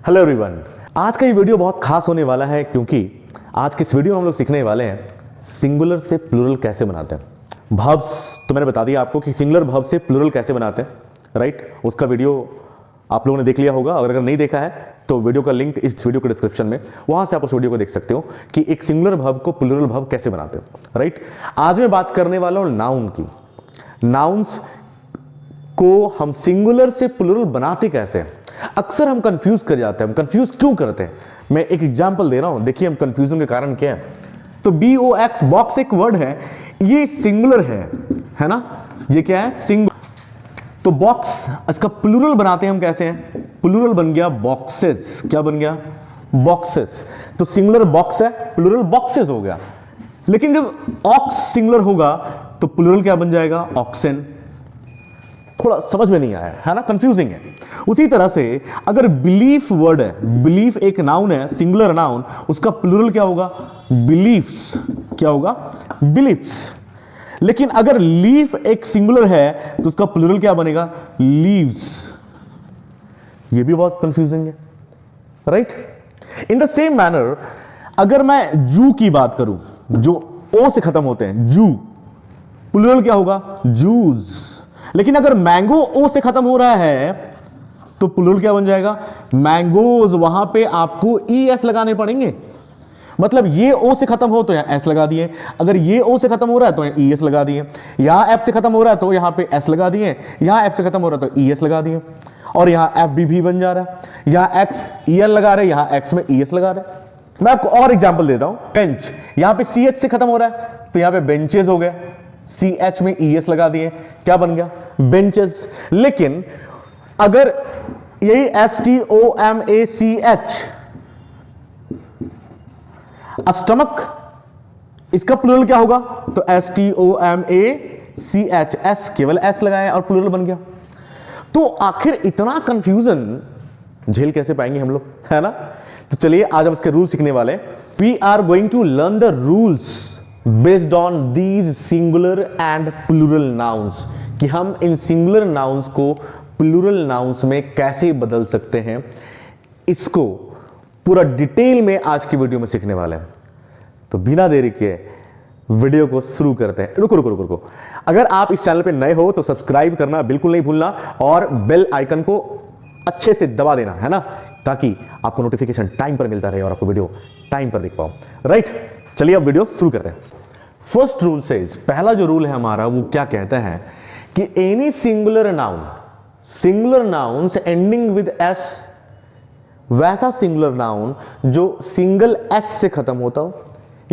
Hello everyone. आज का ये वीडियो बहुत खास होने वाला है क्योंकि आज के इस वीडियो में हम लोग सीखने वाले हैं सिंगुलर से प्लूरल कैसे बनाते हैं। वर्ब्स तो मैंने बता दिया आपको कि सिंगुलर वर्ब से प्लूरल कैसे बनाते हैं, राइट। उसका वीडियो आप लोगों ने देख लिया होगा, अगर नहीं देखा है तो वीडियो का लिंक इस वीडियो के डिस्क्रिप्शन में, वहां से आप उस वीडियो को देख सकते हो कि एक सिंगुलर वर्ब को प्लूरल वर्ब कैसे बनाते हो, राइट। आज मैं बात करने वाला हूं नाउन की। नाउन्स को हम सिंगुलर से प्लूरल बनाते कैसे हैं। अक्सर हम कंफ्यूज कर जाते हैं। हम कंफ्यूज क्यों करते हैं, मैं एक एग्जांपल दे रहा हूं, देखिए हम कंफ्यूजन के कारण क्या है। तो BOX बॉक्स एक वर्ड है, ये सिंगुलर है ना, ये क्या है, सिंगुलर। तो बॉक्स, इसका प्लूरल बनाते हैं हम कैसे हैं, प्लूरल बन गया बॉक्सेस। क्या बन गया, बॉक्सेस। तो सिंगुलर बॉक्स है, प्लूरल बॉक्सेस हो गया। लेकिन जब ऑक्स सिंगुलर होगा तो प्लूरल क्या बन जाएगा, ऑक्सेन। थोड़ा समझ में नहीं आया है ना, कंफ्यूजिंग है। उसी तरह से अगर बिलीफ वर्ड है, बिलीफ एक नाउन है, सिंगुलर नाउन, उसका प्लूरल क्या होगा, बिलीफ्स। क्या होगा, बिलीफ्स। लेकिन अगर लीफ एक सिंगुलर है तो उसका प्लूरल क्या बनेगा, लीव्स। ये भी बहुत कंफ्यूजिंग है, right. In the same manner अगर मैं जू की बात करूं, जो ओ से खत्म होते हैं, जू, प्लूरल क्या होगा, जूस। लेकिन अगर मैंगो ओ से खत्म हो रहा है तो प्लूरल क्या बन जाएगा, मैंगोज। वहां पे आपको ES लगाने पड़ेंगे। मतलब ये ओ से खत्म हो तो यहां S लगा दिए, अगर ये ओ से खत्म हो रहा है तो यहां ES लगा दिए, यहां F से खत्म हो रहा है तो यहां पे S लगा दिए, यहां F से खत्म हो रहा है तो ES लगा दिए, और यहां FB भी बन जा रहा है। यहां X EL लगा रहे, यहां X में ES लगा रहे। मैं आपको और एग्जाम्पल देता हूं, बेंच, यहां पे CH से खत्म हो रहा है तो यहां पे बेंचेस हो गया, CH में ES लगा दिए, क्या बन गया, बेंचेस। लेकिन अगर यही STOMACH, स्टमक, इसका प्लूरल क्या होगा, तो STOMACH, S केवल S लगाया और प्लूरल बन गया। तो आखिर इतना कंफ्यूजन झेल कैसे पाएंगे हम लोग, है ना। तो चलिए आज हम इसके रूल सीखने वाले। We are going to learn the rules based on these singular and plural nouns, कि हम इन सिंगुलर नाउन्स को प्लूरल नाउन्स में कैसे बदल सकते हैं। इसको पूरा डिटेल में आज की वीडियो में सीखने वाले हैं। तो बिना देरी के वीडियो को शुरू करते हैं। रुको रुको रुको रुको, अगर आप इस चैनल पे नए हो तो सब्सक्राइब करना बिल्कुल नहीं भूलना और बेल आइकन को अच्छे से दबा देना, है ना, ताकि आपको नोटिफिकेशन टाइम पर मिलता रहे और आपको वीडियो टाइम पर देख पाओ, राइट। चलिए अब वीडियो शुरू करते हैं। फर्स्ट रूल से, पहला जो रूल है हमारा वो क्या कहता है कि any singular noun, singular nouns ending with S, वैसा सिंगुलर नाउन जो सिंगल S से खत्म होता हो,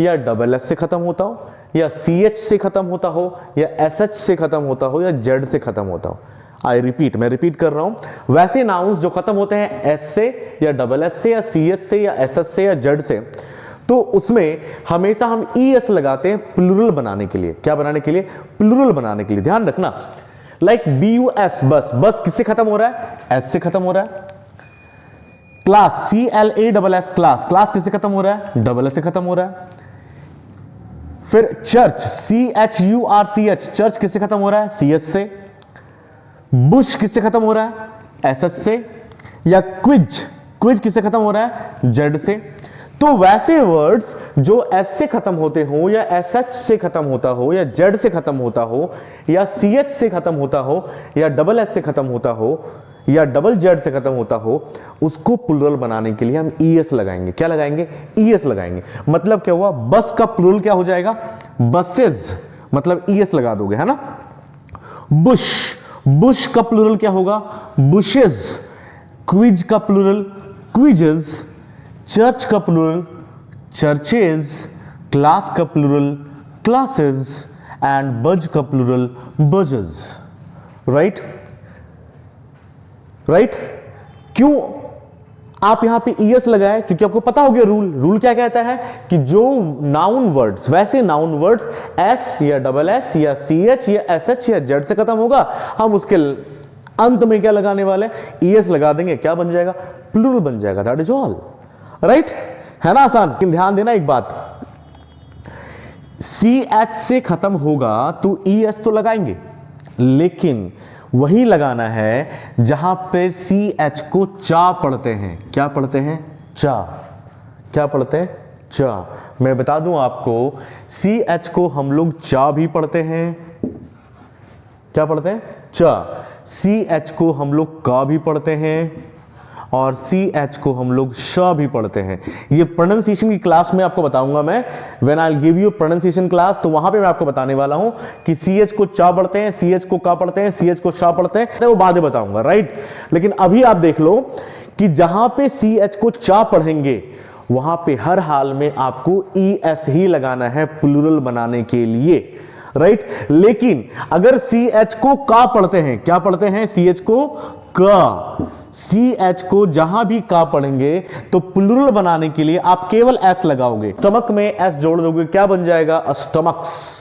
या डबल S से खत्म होता हो, या CH से खत्म होता हो, या SH से खत्म होता हो, या Z से खत्म होता हो। आई रिपीट, मैं रिपीट कर रहा हूं, वैसे नाउन्स जो खत्म होते हैं S से, या डबल S से, या CH से, या SH से, या Z से, तो उसमें हमेशा हम ES लगाते हैं प्लूरल बनाने के लिए। क्या बनाने के लिए, प्लूरल बनाने के लिए। ध्यान रखना, लाइक BUS, बस, बस किससे खत्म हो रहा है, S से खत्म हो रहा है। क्लास, CLASS, क्लास, क्लास किससे खत्म हो रहा है, डबल S से खत्म हो रहा है। फिर चर्च, CHURCH, चर्च किससे खत्म हो रहा है, CS से। बुश किससे खत्म हो रहा है, SS से। या क्विज, क्विज किससे खत्म हो रहा है, Z से। तो वैसे वर्ड्स जो S से खत्म होते हो, या SH से खत्म होता हो, या Z से खत्म होता हो, या CH से खत्म होता हो, या डबल S से खत्म होता हो, या डबल Z से खत्म होता हो, उसको प्लूरल बनाने के लिए हम ES लगाएंगे। क्या लगाएंगे, ES लगाएंगे। मतलब क्या हुआ, बस का प्लूरल क्या हो जाएगा, बसेस, मतलब ES लगा दोगे, है ना। बुश, बुश का प्लूरल क्या होगा, बुशेस। क्विज का प्लूरल, क्विजेस। चर्च का प्लूरल, चर्चेज। क्लास का प्लूरल, क्लासेस। एंड बज का प्लूरल, बजेस, राइट, राइट। क्यों आप यहां पे ES लगाए, क्योंकि आपको पता हो गया रूल। रूल क्या कहता है कि जो नाउन वर्ड्स, वैसे नाउन वर्ड्स S या डबल S या CH या SH या Z से खत्म होगा, हम उसके अंत में क्या लगाने वाले, ES लगा देंगे, क्या बन जाएगा, प्लूरल बन जाएगा। दैट इज ऑल, राइट, है ना आसान। लेकिन ध्यान देना एक बात, CH से खत्म होगा तो ES तो लगाएंगे, लेकिन वही लगाना है जहां पे सी एच को चा पढ़ते हैं। क्या पढ़ते हैं? चा। क्या पढ़ते हैं? चा। मैं बता दूं आपको, सी एच को हम लोग चा भी पढ़ते हैं। क्या पढ़ते हैं? चा। सी एच को हम लोग का भी पढ़ते हैं और सी एच को हम लोग श भी पढ़ते हैं। ये प्रोनाउंसिएशन की क्लास में आपको बताऊंगा मैं, when I will give you pronunciation class, तो वहां पे मैं आपको बताने वाला हूं कि सी एच को चा पढ़ते हैं, सी एच को का पढ़ते हैं, सी एच को शा पढ़ते हैं, तो वो बाद में बताऊंगा, राइट। लेकिन अभी आप देख लो कि जहां पे सी एच को चा पढ़ेंगे वहां पे हर हाल में आपको ई एस ही लगाना है प्लूरल बनाने के लिए, राइट। लेकिन अगर सी एच को का पढ़ते हैं, क्या पढ़ते हैं? सी एच को का। सी एच को जहां भी का पढ़ेंगे तो प्लूरल बनाने के लिए आप केवल एस लगाओगे। स्टमक में एस जोड़ दोगे, क्या बन जाएगा? स्टमक्स।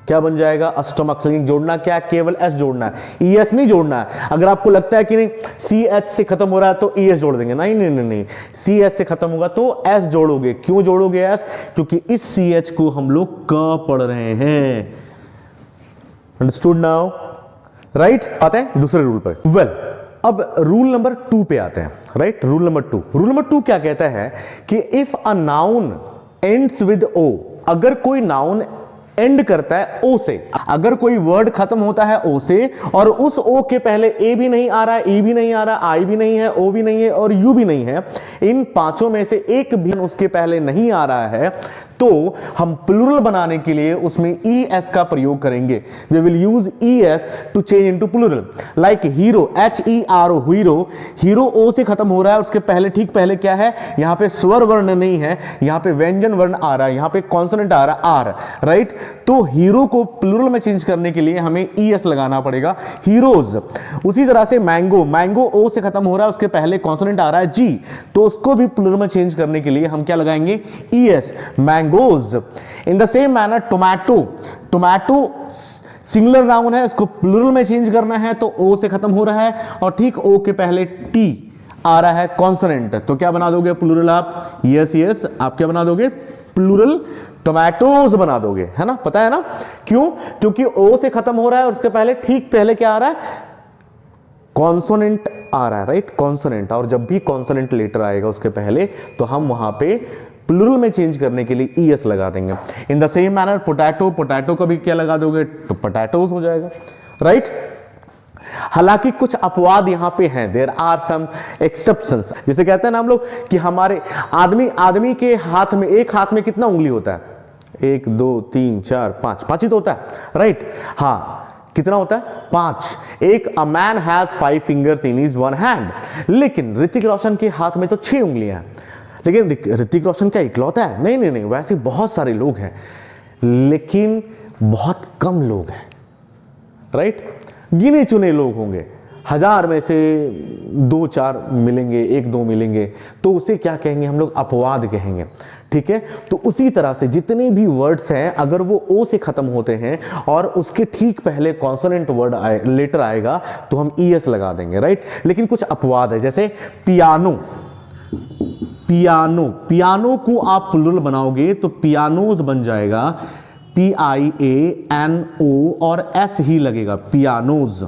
क्या बन जाएगा? स्टमक्स। लेकिन जोड़ना क्या है? केवल एस जोड़ना है, ई एस नहीं जोड़ना है। अगर आपको लगता है कि नहीं सी एच से खत्म हो रहा है तो ई एस जोड़ देंगे, नहीं नहीं नहीं नहीं, सी एच से खत्म होगा तो एस जोड़ोगे। क्यों जोड़ोगे एस? क्योंकि इस सी एच को हम लोग क पढ़ रहे हैं। Understood now, right. आते हैं दूसरे रूल पर। वेल, अब रूल नंबर 2 पे आते हैं, right. Rule number 2। Rule number 2 क्या कहता है कि if a noun ends with O, अगर कोई नाउन एंड करता है ओ से, अगर कोई वर्ड खत्म होता है ओ से और उस ओ के पहले ए भी नहीं आ रहा है, ई भी नहीं आ रहा है, आई भी नहीं है, ओ भी नहीं है और यू भी नहीं है, इन पांचों में से एक भी उसके पहले नहीं आ रहा है, तो हम प्लूरल बनाने के लिए उसमें ई एस का प्रयोग करेंगे। We will use E S to change into plural. Like hero, H E R O, hero. Hero O से खत्म हो रहा है, उसके पहले ठीक पहले क्या है? यहां पे स्वर वर्ण नहीं है, यहां पे व्यंजन वर्ण आ रहा है, यहां पे कॉन्सोनेंट आ रहा है आर, राइट। तो हीरो को प्लूरल में चेंज करने के लिए हमें ई एस लगाना पड़ेगा, हीरोज। उसी तरह से मैंगो, मैंगो ओ से खत्म हो रहा है, उसके पहले कॉन्सोनेंट आ रहा है जी, तो उसको भी प्लूरल में चेंज करने के लिए हम क्या लगाएंगे? E S, mangoes. In the same manner tomato, tomato singular noun है, इसको प्लूरल में चेंज करना है तो ओ से खत्म हो रहा है और ठीक ओ के पहले टी आ रहा है कॉन्सोनेंट, तो क्या बना दोगे प्लूरल आप? यस यस, आप क्या बना दोगे? प्लूरल टोमेटोज बना दोगे, है ना? पता है ना क्यों? क्योंकि ओ से खत्म हो रहा है और उसके पहले ठीक पहले क्या आ रहा है? कॉन्सोनेंट आ रहा है, राइट। कॉन्सोनेंट, और जब भी कॉन्सोनेंट लेटर आएगा उसके पहले तो हम वहां पे प्लूरल में चेंज करने के लिए ई एस लगा देंगे। इन the same manner potato, potato का भी क्या लगा दोगे? तो पोटैटोज हो जाएगा, राइट। हालांकि कुछ अपवाद यहां पे हैं, देयर आर सम एक्सेप्शंस। जैसे कहते हैं ना हम लोग कि हमारे आदमी के हाथ में, एक हाथ में कितना उंगली होता है? 1 2 3 4 5, 5 ही तो होता है, राइट। हाँ, कितना होता है? 5। एक a man has 5 fingers in his one hand. लेकिन ऋतिक रोशन के हाथ में तो 6 उंगलियां हैं। लेकिन ऋतिक रोशन क्या इकलौता है? नहीं नहीं नहीं, वैसे बहुत सारे लोग हैं लेकिन बहुत कम लोग हैं, राइट। गिने चुने लोग होंगे, 1000 में से 2-4 मिलेंगे, 1-2 मिलेंगे, तो उसे क्या कहेंगे हम लोग? अपवाद कहेंगे, ठीक है। तो उसी तरह से जितने भी वर्ड्स हैं अगर वो ओ से खत्म होते हैं और उसके ठीक पहले कॉन्सोनेंट वर्ड लेटर आएगा तो हम ई एस लगा देंगे, राइट। लेकिन कुछ अपवाद है, जैसे पियानो, पियानो, पियानो को आप प्लूरल बनाओगे तो पियानोज बन जाएगा, PIANO और S ही लगेगा, पियानोज,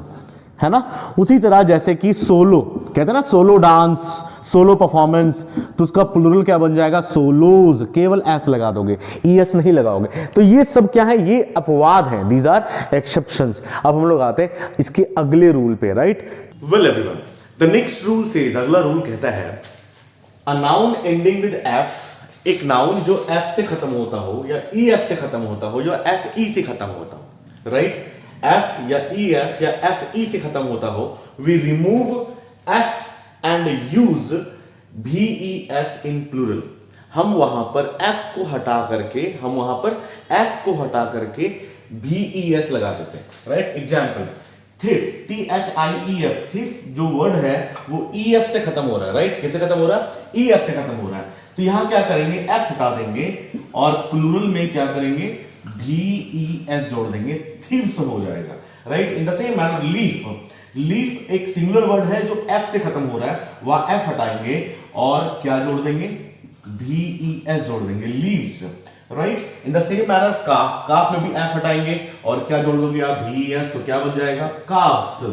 है ना। उसी तरह जैसे कि सोलो, कहते हैं ना सोलो डांस, सोलो परफॉर्मेंस, तो उसका प्लूरल क्या बन जाएगा? सोलोज, केवल S लगा दोगे, ES नहीं लगाओगे। तो ये सब क्या है? ये अपवाद हैं, दीज आर एक्सेप्शंस। अब हम लोग आते हैं इसके अगले रूल पे, right. Well everyone, the next rule says, अगला रूल कहता है a noun ending with F, एक नाउन जो F से खत्म होता हो या EF से खत्म होता हो या FE से खत्म होता हो, राइट। F या EF या FE से खत्म होता हो, we remove F and use VES in plural. हम वहां पर F को हटा करके, हम वहां पर F को हटा करके VES लगा देते हैं, right. Example, thief, THIEF, thief जो वर्ड है वो EF से खत्म हो रहा है, राइट। किससे खत्म हो रहा है? EF से खत्म हो रहा है। तो यहां क्या करेंगे? F हटा देंगे और प्लूरल में क्या करेंगे? VES जोड़ देंगे, थीव्स हो जाएगा, right. In the same manner leaf, leaf एक सिंगुलर वर्ड है जो F से खत्म हो रहा है, वह F हटाएंगे और क्या जोड़ देंगे? VES जोड़ देंगे, leaves, right. In the same manner calf, calf में भी F हटाएंगे और क्या जोड़ दोगे आप? VES, तो क्या बन जाएगा? Carbs,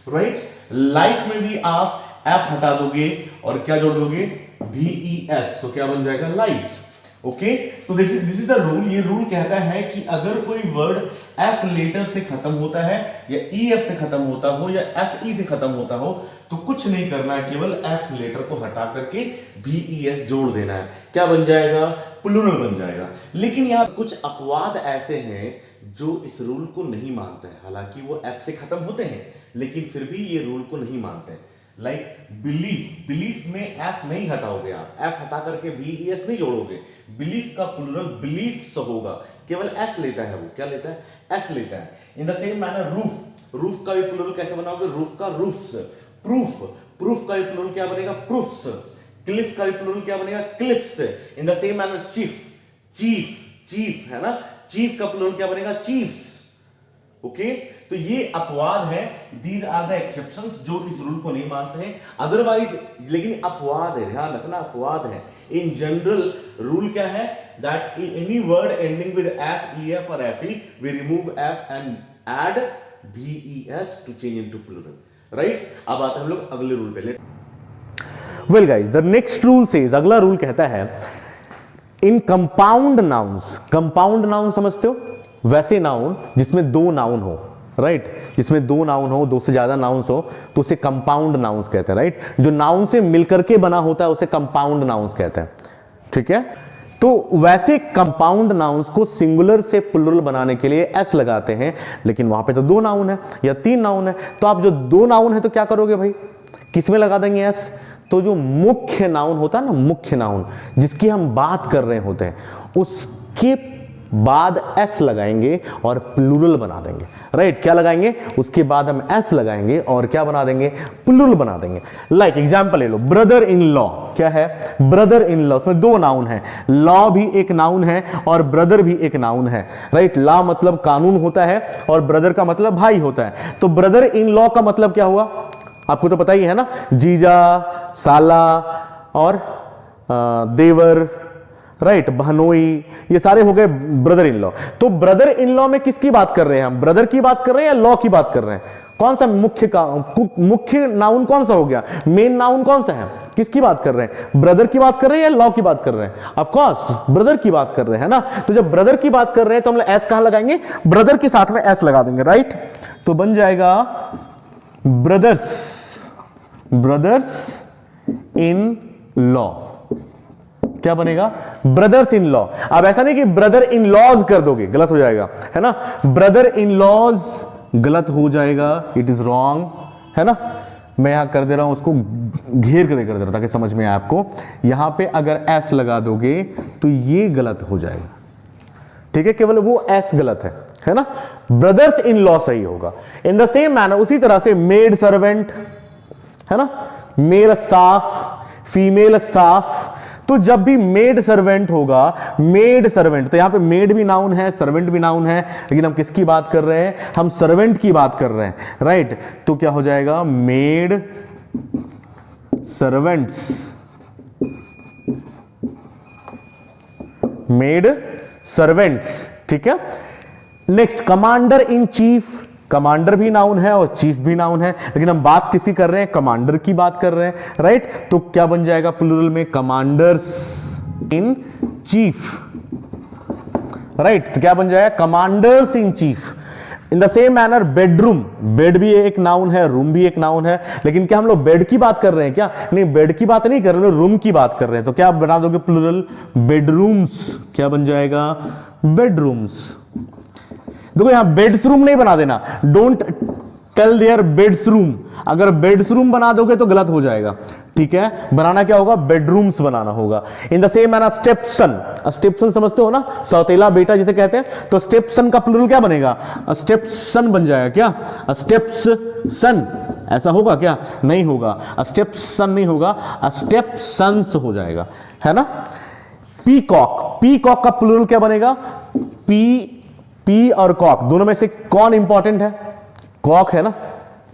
right. लाइफ में भी आप एफ हटा दोगे और क्या जोड़ दोगे, VES, तो क्या बन जाएगा, लाइफ। ओके, तो दिस इज द रूल। ये रूल कहता है कि अगर कोई वर्ड एफ लेटर से खत्म होता है या EF से खत्म होता हो या FE से खत्म होता हो तो कुछ नहीं करना है, केवल एफ लेटर को हटा करके VES जोड़ देना है। क्या बन जाएगा, प्लूरल बन जाएगा। लेकिन यहां कुछ अपवाद ऐसे हैं जो इस रूल को नहीं मानते हैं, हालांकि वो एफ से खत्म होते हैं लेकिन फिर भी ये रूल को नहीं मानते। लाइक बिलीफ, बिलीफ में एफ नहीं हटाओगे आप, एफ हटा करके VES नहीं जोड़ोगे। बिलीफ का प्लूरल बिलीफ्स होगा, केवल एस लेता है, वो क्या लेता है, एस लेता है। इन the same manner roof, roof का भी प्लूरल कैसे बनाओगे, रूफ का रूफ्स। प्रूफ, प्रूफ का भी प्लूरल क्या बनेगा, प्रूफ्स। क्लिफ का भी प्लूरल क्या बनेगा, cliffs. In the same manner chief, chief, chief है ना, चीफ का प्लूरल क्या बनेगा, चीफ्स। ओके, तो ये अपवाद है, दीज आर द एक्सेप्शंस जो इस रूल को नहीं मानते हैं। अदरवाइज, लेकिन अपवाद है, ध्यान रखना, अपवाद है। इन जनरल रूल क्या है, that any word ending with F, EF और FE we remove F and add VES to change into plural. Right, अब आते हैं हम लोग अगले रूल पे। Well guys, the next rule says, अगला रूल कहता है in compound nouns, compound noun समझते हो, वैसे नाउन जिसमें दो नाउन हो, राइट, जिसमें दो नाउन हो, दो से ज्यादा नाउन्स हो तो उसे कंपाउंड नाउन्स कहते हैं, राइट। जो नाउन से मिलकर के बना होता है उसे कंपाउंड नाउन्स कहते हैं, ठीक है। तो वैसे कंपाउंड नाउन्स को सिंगुलर से प्लुरल बनाने के लिए एस लगाते हैं, लेकिन वहां पे तो दो नाउन है या तीन नाउन है, तो आप जो दो नाउन है तो क्या करोगे भाई, किसमें लगा देंगे एस, तो जो मुख्य नाउन होता है ना, मुख्य नाउन जिसकी हम बात कर रहे होते हैं उसके बाद एस लगाएंगे और प्लूरल बना देंगे, राइट। क्या लगाएंगे, उसके बाद हम एस लगाएंगे और क्या बना देंगे, प्लूरल बना देंगे। लाइक एग्जांपल ले लो, ब्रदर इन लॉ, क्या है, ब्रदर इन लॉ, उसमें दो नाउन है, लॉ भी एक नाउन है और ब्रदर भी एक नाउन है, राइट। लॉ मतलब कानून होता है और ब्रदर का मतलब भाई होता है। तो ब्रदर इन लॉ का मतलब क्या हुआ, आपको तो पता ही है ना, जीजा, साला और देवर, राइट, बहनोई, ये सारे हो गए ब्रदर इन लॉ। तो ब्रदर इन लॉ में किसकी बात कर रहे हैं हम, ब्रदर की बात कर रहे हैं या लॉ की बात कर रहे हैं, कौन सा मुख्य नाउन कौन सा हो गया, मेन नाउन कौन सा है, किसकी बात कर रहे हैं, ब्रदर की बात कर रहे हैं या लॉ की बात कर रहे हैं, ऑफ कोर्स ब्रदर की बात कर रहे हैं ना। तो जब ब्रदर की बात कर रहे हैं तो हम लोग एस कहां लगाएंगे, ब्रदर के साथ में एस लगा देंगे, राइट। तो बन जाएगा ब्रदर्स, ब्रदर्स इन लॉ, क्या बनेगा, ब्रदर्स इन लॉ। अब ऐसा नहीं कि ब्रदर इन लॉज कर दोगे, गलत हो जाएगा, है ना, ब्रदर इन लॉज गलत हो जाएगा, इट इज रॉन्ग, है ना। मैं यहां कर दे रहा हूं, उसको घेर कर दे रहा हूं ताकि समझ में आए आपको। यहां पे अगर एस लगा दोगे तो ये गलत हो जाएगा, ठीक है, केवल वो एस गलत है ना, ब्रदर्स इन लॉ सही होगा। इन द सेम मैनर, उसी तरह से मेड सर्वेंट, है ना, मेल स्टाफ, फीमेल स्टाफ। तो जब भी मेड सर्वेंट होगा, मेड सर्वेंट, तो यहां पे मेड भी नाउन है, सर्वेंट भी नाउन है, लेकिन हम किसकी बात कर रहे हैं, हम सर्वेंट की बात कर रहे हैं, राइट। तो क्या हो जाएगा, मेड सर्वेंट्स, मेड सर्वेंट्स, ठीक है। Next, commander in chief, commander भी नाउन है और चीफ भी नाउन है, लेकिन हम बात किसकी कर रहे हैं, कमांडर की बात कर रहे हैं, राइट। तो क्या बन जाएगा प्लूरल में, कमांडर्स इन चीफ, राइट। तो क्या बन जाएगा, commanders in chief. In the same manner bedroom, bed भी एक नाउन है, रूम भी एक नाउन है, लेकिन क्या हम लोग बेड की बात कर रहे हैं क्या, नहीं, बेड की बात नहीं कर रहे, रूम की बात कर रहे हैं। तो क्या बना दोगे प्लूरल, बेडरूम्स, क्या बन जाएगा, बेडरूम्स। देखो यहां बेड्स रूम नहीं बना देना, don't tell their beds room, अगर बेड्स रूम बना दोगे तो गलत हो जाएगा, ठीक है। बनाना क्या होगा, बेडरूम्स बनाना होगा। इन the same manner stepson, stepson समझते हो ना, सौतेला बेटा जिसे कहते हैं, तो स्टेपसन का प्लूरल क्या बनेगा, स्टेपसन बन जाएगा, क्या स्टेप्सन, ऐसा होगा क्या, नहीं होगा, स्टेपसन नहीं होगा, स्टेपसन्स हो जाएगा, है ना। पीकॉक, पीकॉक का प्लूरल क्या बनेगा, पी और कॉक, दोनों में से कौन इंपॉर्टेंट है, कॉक है ना,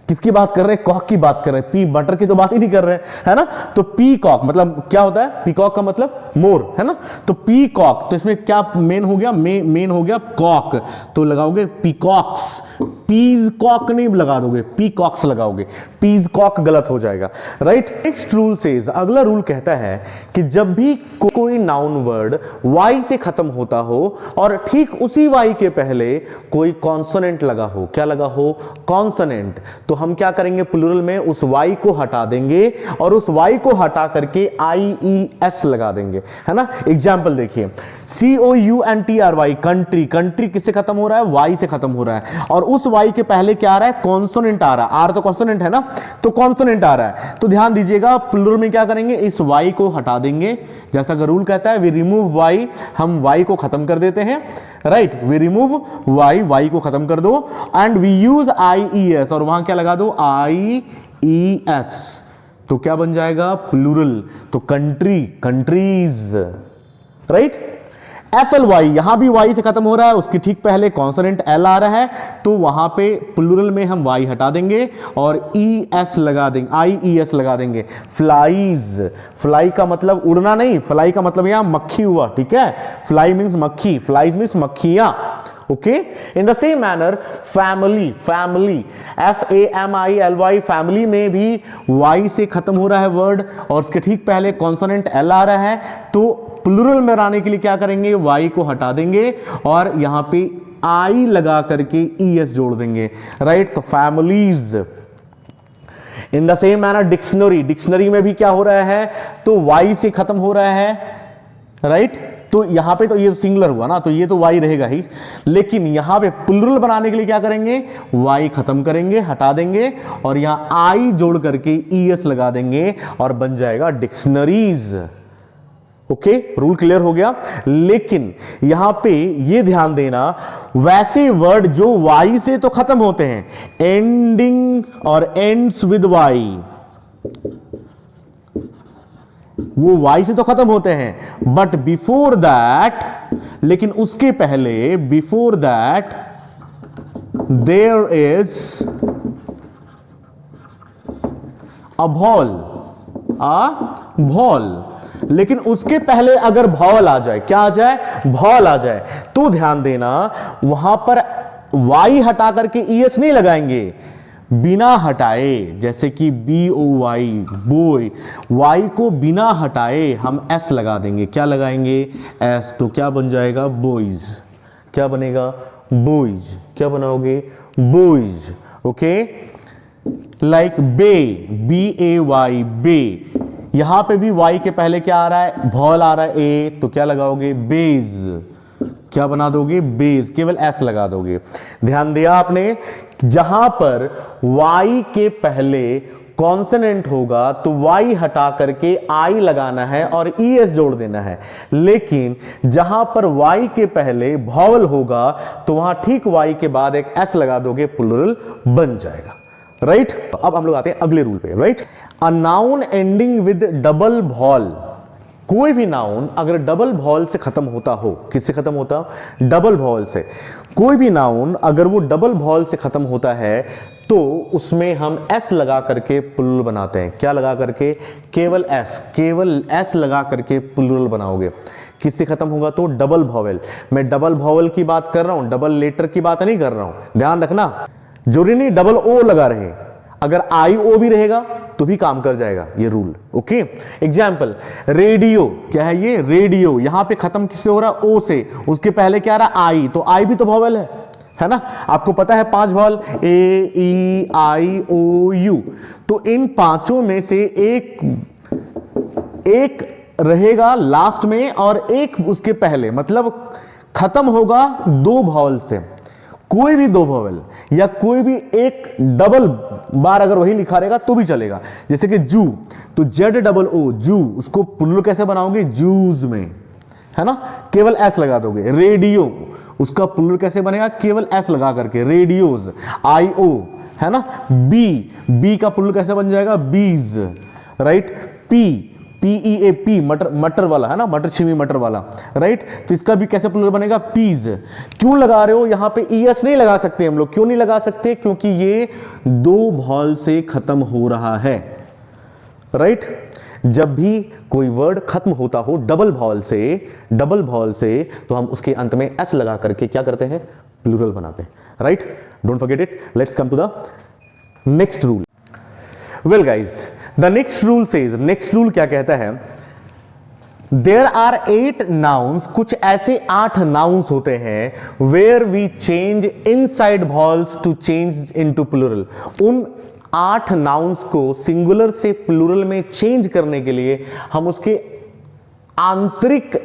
किसकी बात कर रहे हैं, कॉक की बात कर रहे हैं, पी बटर की तो बात ही नहीं कर रहे हैं, है ना। तो पीकॉक मतलब क्या होता है, पीकॉक का मतलब मोर, है ना। तो पीकॉक, तो इसमें क्या मेन हो गया, मेन हो गया कॉक, तो लगाओगे पीकॉक्स, पीज कॉक नहीं लगा दोगे, पीकॉक्स लगाओगे, पीज कॉक गलत हो जाएगा, राइट। नेक्स्ट रूल सेज, अगला रूल कहता है कि जब भी कोई नाउन वर्ड वाई से खत्म होता हो और ठीक उसी वाई के पहले कोई कॉन्सोनेंट लगा हो, क्या लगा हो, कॉन्सोनेंट, तो हम क्या करेंगे, प्लूरल में उस वाई को हटा देंगे और उस वाई को हटा करके IES लगा देंगे, है ना। एग्जाम्पल देखिए, COUNTRY, कंट्री, कंट्री किससे खत्म हो रहा है, वाई से खत्म हो रहा है, और उस वाई के पहले क्या आ रहा है, कॉन्सोनेंट आ रहा है, आर तो कॉन्सोनेंट है ना, तो कॉन्सोनेंट आ रहा है, तो ध्यान दीजिएगा प्लूरल में क्या करेंगे, इस वाई को हटा देंगे, जैसा कि रूल कहता है वी रिमूव वाई, हम वाई को खत्म कर देते हैं, right, we remove Y, Y को खत्म कर दो, एंड वी यूज IES, और वहां क्या लगा दो, IES, तो क्या बन जाएगा, प्लूरल, तो कंट्री, कंट्रीज, राइट। FLY, यहां भी वाई से खत्म हो रहा है, उसके ठीक पहले कॉन्सोनेंट L आ रहा है, तो वहां पे प्लूरल में हम वाई हटा देंगे और ES लगा देंगे, IES लगा देंगे। फ्लाईज, फ्लाई का मतलब उड़ना नहीं, फ्लाई का मतलब यहां मक्खी हुआ, ठीक है, फ्लाई मीन्स मक्खी, फ्लाईज मीन्स मक्खियां, okay. In the same manner family, family, FAMILY, family में भी वाई से खत्म हो रहा है वर्ड और उसके ठीक पहले कॉन्सोनेंट L आ रहा है, तो प्लूरल में लाने के लिए क्या करेंगे, वाई को हटा देंगे और यहां पे आई लगा करके ES जोड़ देंगे, राइट, तो families. In the same manner dictionary, dictionary में भी क्या हो रहा है, तो वाई से खत्म हो रहा है, राइट, तो यहां पे तो ये सिंगुलर हुआ ना, तो ये तो वाई रहेगा ही, लेकिन यहां पे प्लूरल बनाने के लिए क्या करेंगे, वाई खत्म करेंगे, हटा देंगे और यहां आई जोड़ करके ES लगा देंगे और बन जाएगा डिक्शनरीज, ओके। रूल क्लियर हो गया। लेकिन यहां पे ये ध्यान देना, वैसे वर्ड जो वाई से तो खत्म होते हैं, एंडिंग और एंड्स विद वाई, वो वाई से तो खत्म होते हैं, बट बिफोर दैट, लेकिन उसके पहले, before that there is a wall, wall, लेकिन उसके पहले अगर वॉल आ जाए, क्या आ जाए, वॉल आ जाए, तो ध्यान देना वहां पर वाई हटा करके ES नहीं लगाएंगे, बिना हटाए, जैसे कि BOY, बॉय, वाई को बिना हटाए हम S लगा देंगे, क्या लगाएंगे, S, तो क्या बन जाएगा, बॉयज, क्या बनेगा, बॉयज, क्या बनाओगे, बॉयज, ओके। लाइक बे, BAY, बे, यहां पे भी वाई के पहले क्या आ रहा है, वॉल आ रहा है A, तो क्या लगाओगे, बेज, क्या बना दोगे, बेज, केवल S लगा दोगे। ध्यान दिया आपने, जहां पर Y के पहले कॉन्सोनेंट होगा तो Y हटा करके I लगाना है और ES जोड़ देना है, लेकिन जहां पर Y के पहले वॉवल होगा तो वहां ठीक Y के बाद एक S लगा दोगे, प्लूरल बन जाएगा, राइट। अब हम लोग आते हैं अगले रूल पे, right. A noun ending with double wall, कोई भी नाउन अगर डबल वॉल से खत्म होता हो, किससे खत्म होता, डबल वॉल से, कोई भी नाउन अगर वो डबल वॉल से खत्म होता है तो उसमें हम S लगा करके प्लूरल बनाते हैं, क्या लगा करके, केवल S, केवल S लगा करके प्लूरल बनाओगे। किससे खत्म होगा, तो डबल वॉवेल, मैं डबल वॉवेल की बात कर रहा हूं, डबल लेटर की बात नहीं कर रहा हूं, ध्यान रखना, जरूरी नहीं डबल O लगा रहे, अगर IO भी रहेगा तो भी काम कर जाएगा ये रूल, ओके। एग्जाम्पल, रेडियो, क्या है ये, रेडियो, यहां पे खत्म किससे हो रहा है, O से, उसके पहले क्या आ रहा है, I, तो I भी तो वॉवेल है ना, आपको पता है 5 vowel, A, E, I, O, U, तो इन पांचों में से एक रहेगा लास्ट में और एक उसके पहले, मतलब खत्म होगा 2 वॉवेल से, कोई भी 2 वॉवेल या कोई भी एक डबल बार अगर वही लिखा रहेगा तो भी चलेगा, जैसे कि जू, तो ZOO, जू, उसको प्लूरल कैसे बनाओगे, जूज में, है ना, केवल S लगा दोगे। रेडियो, उसका प्लूरल कैसे बनेगा, केवल S लगा करके, रेडियोज, IO, है ना। बी का प्लूरल कैसे बन जाएगा, बीज, राइट। PEAP, मटर, मटर वाला, है ना, मटर छिमी मटर वाला, राइट, तो इसका भी कैसे प्लूरल बनेगा, पीज। क्यों लगा रहे हो यहां पे ES नहीं लगा सकते हम लोग, क्यों नहीं लगा सकते, क्योंकि ये 2 वॉल से खत्म हो रहा है, राइट। जब भी कोई वर्ड खत्म होता हो डबल वॉवल से, तो हम उसके अंत में एस लगा करके क्या करते हैं, प्लूरल बनाते हैं, right? Don't forget it. Let's come to the next rule. Well guys, the next rule says, next rule क्या कहता है, देयर आर 8 नाउन्स, कुछ ऐसे 8 नाउन्स होते हैं where we change inside vowels to change into plural. उन 8 nouns को singular से प्लूरल में चेंज करने के लिए हम उसके आंतरिक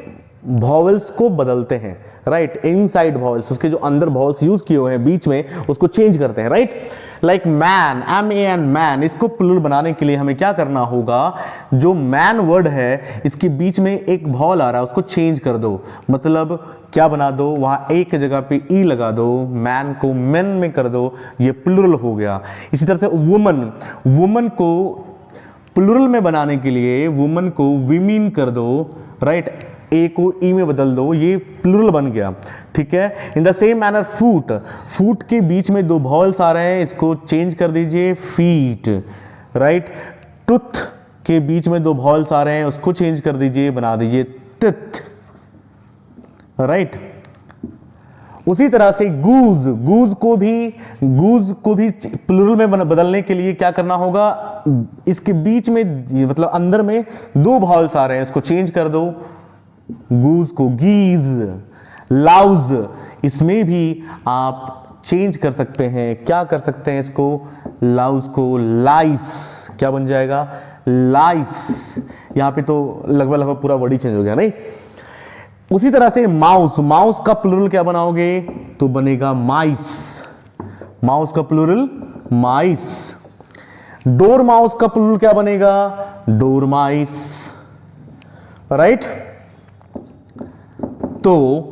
वॉवल्स को बदलते हैं, राइट? इनसाइड वॉवल्स, उसके जो अंदर वॉवल्स यूज किए हुए हैं बीच में, उसको चेंज करते हैं, right? Like man, MAN, man, इसको प्लूरल बनाने के लिए हमें क्या करना होगा, जो मैन वर्ड है इसके बीच में एक वॉवल आ रहा है उसको चेंज कर दो, मतलब क्या बना दो, वहां एक जगह पे ई लगा दो, मैन को मेन में कर दो, ये प्लूरल हो गया। इसी तरह से वुमन, वुमन को प्लूरल में बनाने के लिए वुमन को विमेन कर दो, राइट? ए को ई में बदल दो, ये प्लूरल बन गया, ठीक है? इन द सेम मैनर फूट, फूट के बीच में 2 वॉवल्स आ रहे हैं, इसको चेंज कर दीजिए फीट, राइट? टुथ के बीच में 2 वॉवल्स आ रहे हैं, उसको चेंज कर दीजिए, बना दीजिए टिथ, राइट? उसी तरह से गूज, गूज को भी प्लूरल में बदलने के लिए क्या करना होगा, इसके बीच में मतलब अंदर में 2 वॉवल्स आ रहे हैं, इसको चेंज कर दो, गूज को गीज। लाउज, इसमें भी आप चेंज कर सकते हैं, क्या कर सकते हैं इसको, लाउज को लाइस, क्या बन जाएगा, लाइस। यहां पे तो लगभग पूरा वर्ड ही चेंज हो गया, नहीं? उसी तरह से माउस, माउस का प्लूरल क्या बनाओगे, तो बनेगा माइस, माउस का प्लूरल माइस। डोर माउस का प्लूरल क्या बनेगा, डोर माइस, राइट? तो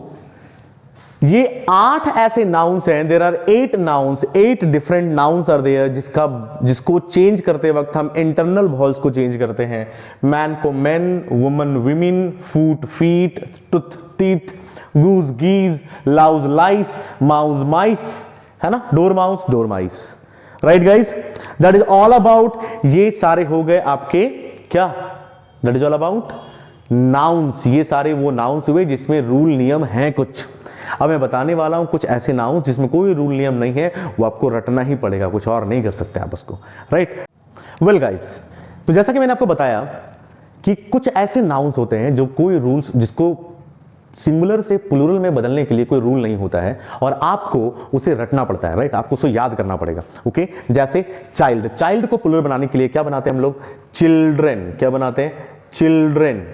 ये 8 ऐसे नाउन्स हैं, there are 8 nouns, 8 different nouns are there, जिसको चेंज करते वक्त हम इंटरनल वॉवल्स को चेंज करते हैं। मैन को मेन, वुमन विमेन, फूट फीट, टुथ टीथ, गूज गीज, लाउज लाइस, माउस माइस, है ना? Door mouse, door mice, right guys? That is all about, ये सारे हो गए आपके क्या, that is all about nouns. ये सारे वो नाउन्स हुए जिसमें रूल नियम हैं कुछ। अब मैं बताने वाला हूं कुछ ऐसे नाउन्स जिसमें कोई रूल नियम नहीं है, वो आपको रटना ही पड़ेगा, कुछ और नहीं कर सकते आप उसको, राइट? वेल गाइस, तो जैसा कि मैंने आपको बताया कि कुछ ऐसे नाउन्स होते हैं जो कोई रूल्स, जिसको सिंगुलर से प्लूरल में बदलने के लिए कोई रूल नहीं होता है और आपको उसे रटना पड़ता है, राइट? आपको उसे याद करना पड़ेगा, ओके? जैसे चाइल्ड, चाइल्ड को प्लूरल बनाने के लिए क्या बनाते हैं हम लोग, चिल्ड्रेन, क्या बनाते हैं, चिल्ड्रेन।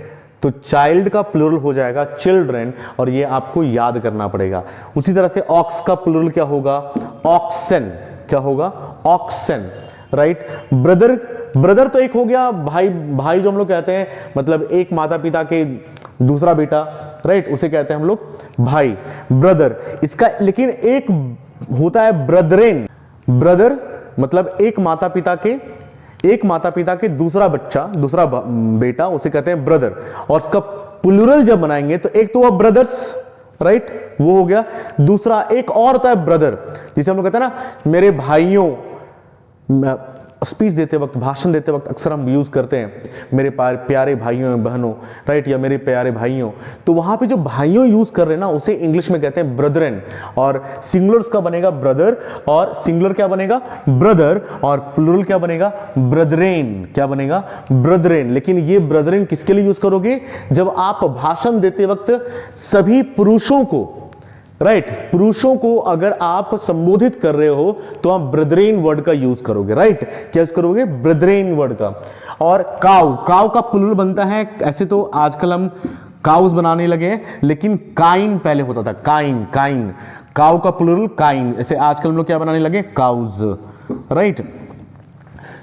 तो चाइल्ड का प्लूरल हो जाएगा चिल्ड्रेन, और ये आपको याद करना पड़ेगा। उसी तरह से ऑक्स का प्लूरल क्या होगा, ऑक्सन, क्या होगा, ऑक्सन, राइट? ब्रदर, ब्रदर तो एक हो गया भाई, भाई जो हम लोग कहते हैं, मतलब एक माता पिता के दूसरा बेटा, राइट? उसे कहते हैं हम लोग भाई, ब्रदर। इसका लेकिन एक होता है ब्रदरेन, ब्रदर मतलब एक माता पिता के दूसरा बच्चा, दूसरा बेटा, उसे कहते हैं ब्रदर। और इसका प्लूरल जब बनाएंगे तो एक तो वो ब्रदर्स, राइट, वो हो गया। दूसरा एक और होता है ब्रदर, जिसे हम लोग कहते हैं ना मेरे भाइयों, स्पीच देते वक्त, भाषण देते वक्त अक्सर हम यूज करते हैं मेरे प्यारे भाइयों एवं बहनों, राइट, या मेरे प्यारे भाइयों। तो वहां पे जो भाइयों यूज कर रहे हैं ना, उसे इंग्लिश में कहते हैं ब्रदरन, और सिंगुलर उसका बनेगा ब्रदर, और सिंगुलर क्या बनेगा, ब्रदर, और प्लूरल क्या बनेगा, ब्रदरेन, क्या बनेगा, ब्रदरेन। लेकिन ये ब्रदरेन किसके लिए यूज करोगे, जब आप भाषण देते वक्त सभी पुरुषों को, राइट, पुरुषों को अगर आप संबोधित कर रहे हो तो आप ब्रदरेन वर्ड का यूज करोगे, राइट? क्या यूज करोगे, ब्रदरेन वर्ड का। और काउ, काउ का प्लूरल बनता है, ऐसे तो आजकल हम काउस बनाने लगे हैं, लेकिन काइन पहले होता था, काइन, काइन, काउ का प्लूरल काइन। ऐसे आजकल हम लोग क्या बनाने लगे, काउज, राइट?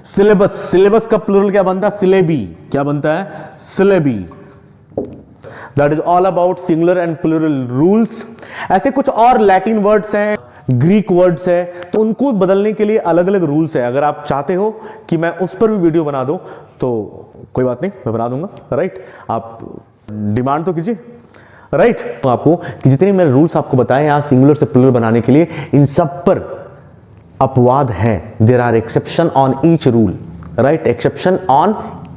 सिलेबस, सिलेबस का प्लूरल क्या बनता है, सिलेबी, क्या बनता है, syllabi. That is all about singular and plural rules. ऐसे कुछ और लैटिन वर्ड्स हैं, ग्रीक वर्ड्स है, तो उनको बदलने के लिए अलग अलग रूल्स है। अगर आप चाहते हो कि मैं उस पर भी वीडियो बना दूं तो कोई बात नहीं, मैं बना दूंगा, राइट? आप डिमांड तो कीजिए, राइट? तो आपको कि जितने मैंने रूल्स आपको बताए यहां सिंगुलर से प्लूरल बनाने के लिए, इन सब पर अपवाद हैं। There are exception on each rule, right? Exception on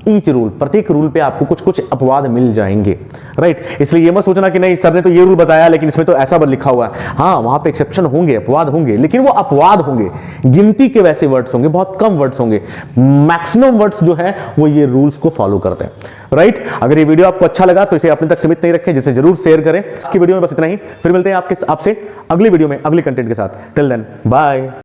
each rule, प्रत्येक रूल पे आपको कुछ कुछ अपवाद मिल जाएंगे, राइट। इसलिए ये मत सोचना कि नहीं सर ने तो ये रूल बताया लेकिन इसमें तो ऐसा लिखा हुआ है। हाँ, वहां पे एक्सेप्शन होंगे, अपवाद होंगे, लेकिन वो अपवाद होंगे, गिनती के वैसे वर्ड्स होंगे, बहुत कम वर्ड्स होंगे। मैक्सिमम वर्ड्स जो है वो ये रूल्स को फॉलो करते हैं, राइट। अगर ये वीडियो आपको अच्छा लगा तो इसे अपने तक सीमित नहीं रखें, जिसे जरूर शेयर करें। आज की वीडियो में बस इतना ही, फिर मिलते हैं आपसे अगली वीडियो में अगली कंटेंट के साथ। Till then bye.